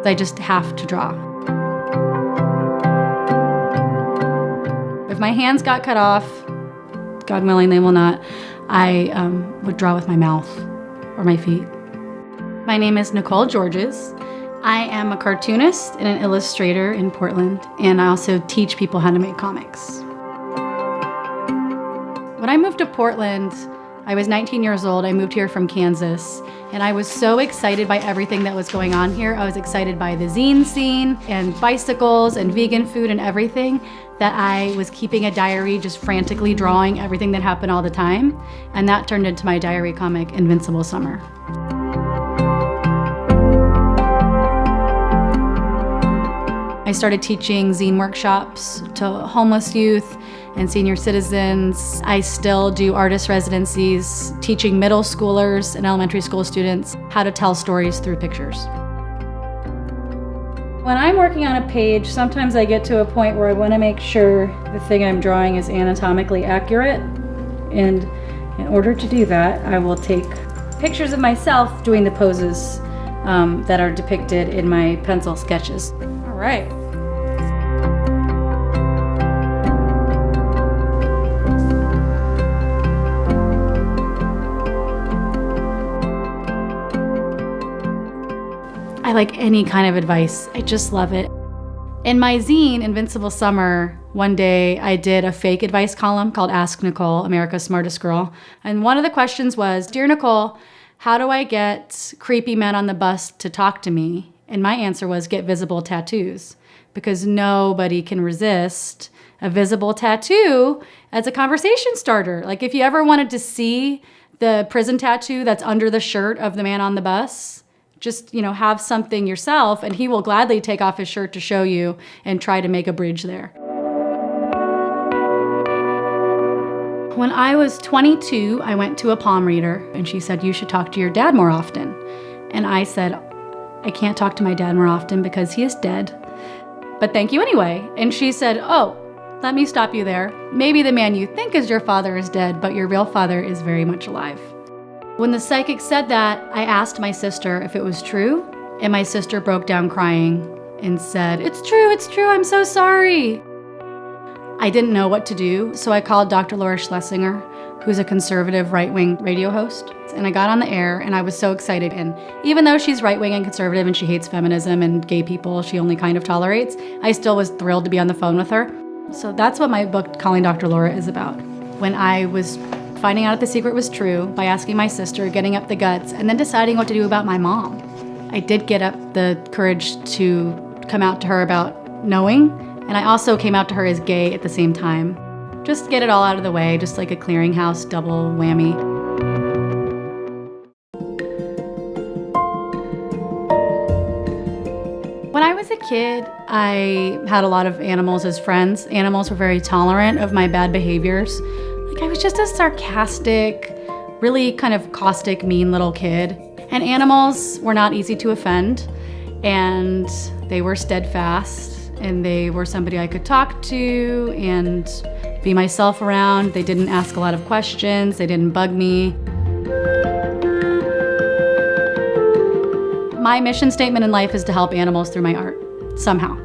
I just have to draw. If my hands got cut off, God willing they will not, I would draw with my mouth or my feet. My name is Nicole Georges. I am a cartoonist and an illustrator in Portland, and I also teach people how to make comics. When I moved to Portland, I was 19 years old. I moved here from Kansas, and I was so excited by everything that was going on here. I was excited by the zine scene and bicycles and vegan food and everything that I was keeping a diary, just frantically drawing everything that happened all the time. And that turned into my diary comic, Invincible Summer. I started teaching zine workshops to homeless youth and senior citizens. I still do artist residencies, teaching middle schoolers and elementary school students how to tell stories through pictures. When I'm working on a page, sometimes I get to a point where I want to make sure the thing I'm drawing is anatomically accurate. And in order to do that, I will take pictures of myself doing the poses that are depicted in my pencil sketches. All right. I like any kind of advice. I just love it. In my zine, Invincible Summer, one day I did a fake advice column called Ask Nicole, America's Smartest Girl. And one of the questions was, Dear Nicole, how do I get creepy men on the bus to talk to me? And my answer was, get visible tattoos, because nobody can resist a visible tattoo as a conversation starter. Like if you ever wanted to see the prison tattoo that's under the shirt of the man on the bus, just, have something yourself, and he will gladly take off his shirt to show you and try to make a bridge there. When I was 22, I went to a palm reader, and she said, you should talk to your dad more often. And I said, I can't talk to my dad more often because he is dead, but thank you anyway. And she said, oh, let me stop you there. Maybe the man you think is your father is dead, but your real father is very much alive. When the psychic said that, I asked my sister if it was true, and my sister broke down crying and said, it's true, I'm so sorry. I didn't know what to do, so I called Dr. Laura Schlesinger, who's a conservative right-wing radio host, and I got on the air, and I was so excited. And even though she's right-wing and conservative and she hates feminism and gay people she only kind of tolerates, I still was thrilled to be on the phone with her. So that's what my book, Calling Dr. Laura, is about. When I was finding out if the secret was true by asking my sister, getting up the guts, and then deciding what to do about my mom. I did get up the courage to come out to her about knowing, and I also came out to her as gay at the same time. Just get it all out of the way, just like a clearinghouse double whammy. When I was a kid, I had a lot of animals as friends. Animals were very tolerant of my bad behaviors. I was just a sarcastic, really kind of caustic, mean little kid. And animals were not easy to offend, and they were steadfast, and they were somebody I could talk to and be myself around. They didn't ask a lot of questions. They didn't bug me. My mission statement in life is to help animals through my art, somehow.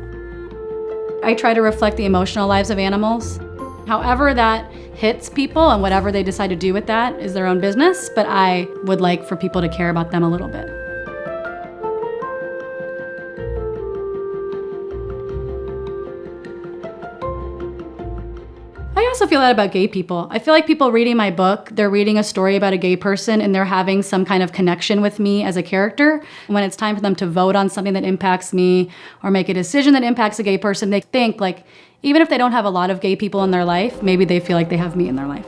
I try to reflect the emotional lives of animals. However that hits people and whatever they decide to do with that is their own business, but I would like for people to care about them a little bit. I also feel that about gay people. I feel like people reading my book, they're reading a story about a gay person and they're having some kind of connection with me as a character. When it's time for them to vote on something that impacts me or make a decision that impacts a gay person, they think like, even if they don't have a lot of gay people in their life, maybe they feel like they have me in their life.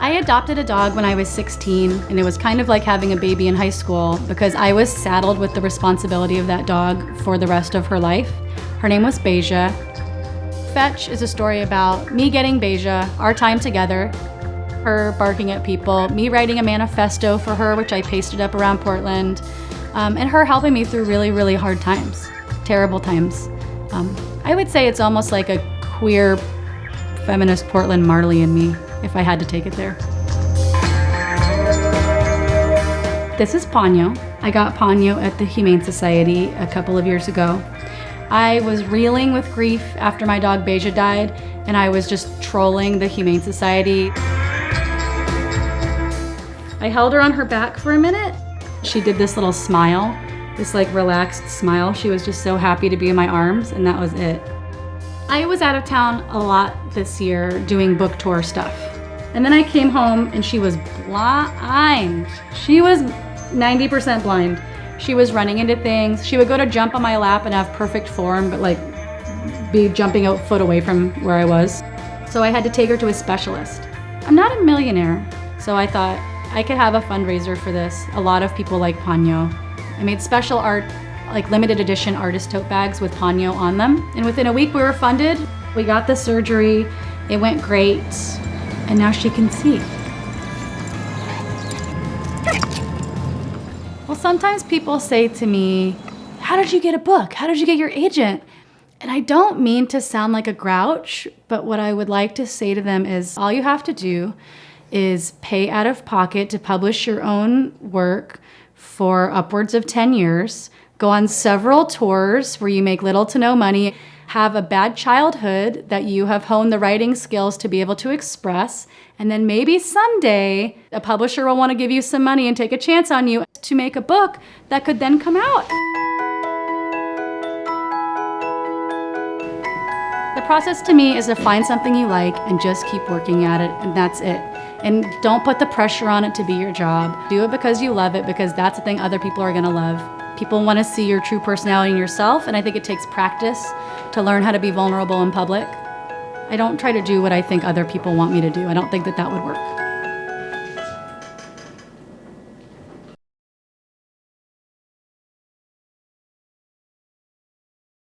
I adopted a dog when I was 16, and it was kind of like having a baby in high school because I was saddled with the responsibility of that dog for the rest of her life. Her name was Beja. Fetch is a story about me getting Beja, our time together, her barking at people, me writing a manifesto for her, which I pasted up around Portland, and her helping me through really, really hard times, terrible times. I would say it's almost like a queer feminist Portland Marley in me, if I had to take it there. This is Ponyo. I got Ponyo at the Humane Society a couple of years ago. I was reeling with grief after my dog Beja died, and I was just trolling the Humane Society. I held her on her back for a minute. She did this little smile, this like relaxed smile. She was just so happy to be in my arms, and that was it. I was out of town a lot this year doing book tour stuff. And then I came home and she was blind. She was 90% blind. She was running into things. She would go to jump on my lap and have perfect form, but like be jumping a foot away from where I was. So I had to take her to a specialist. I'm not a millionaire, so I thought I could have a fundraiser for this. A lot of people like Ponyo. I made special art, like limited edition artist tote bags with Ponyo on them. And within a week we were funded. We got the surgery, it went great, and now she can see. Well, sometimes people say to me, how did you get a book? How did you get your agent? And I don't mean to sound like a grouch, but what I would like to say to them is all you have to do is pay out of pocket to publish your own work for upwards of 10 years, go on several tours where you make little to no money, have a bad childhood that you have honed the writing skills to be able to express, and then maybe someday a publisher will want to give you some money and take a chance on you to make a book that could then come out. The process to me is to find something you like and just keep working at it, and that's it. And don't put the pressure on it to be your job. Do it because you love it, because that's the thing other people are gonna love. People wanna see your true personality in yourself, and I think it takes practice to learn how to be vulnerable in public. I don't try to do what I think other people want me to do. I don't think that that would work.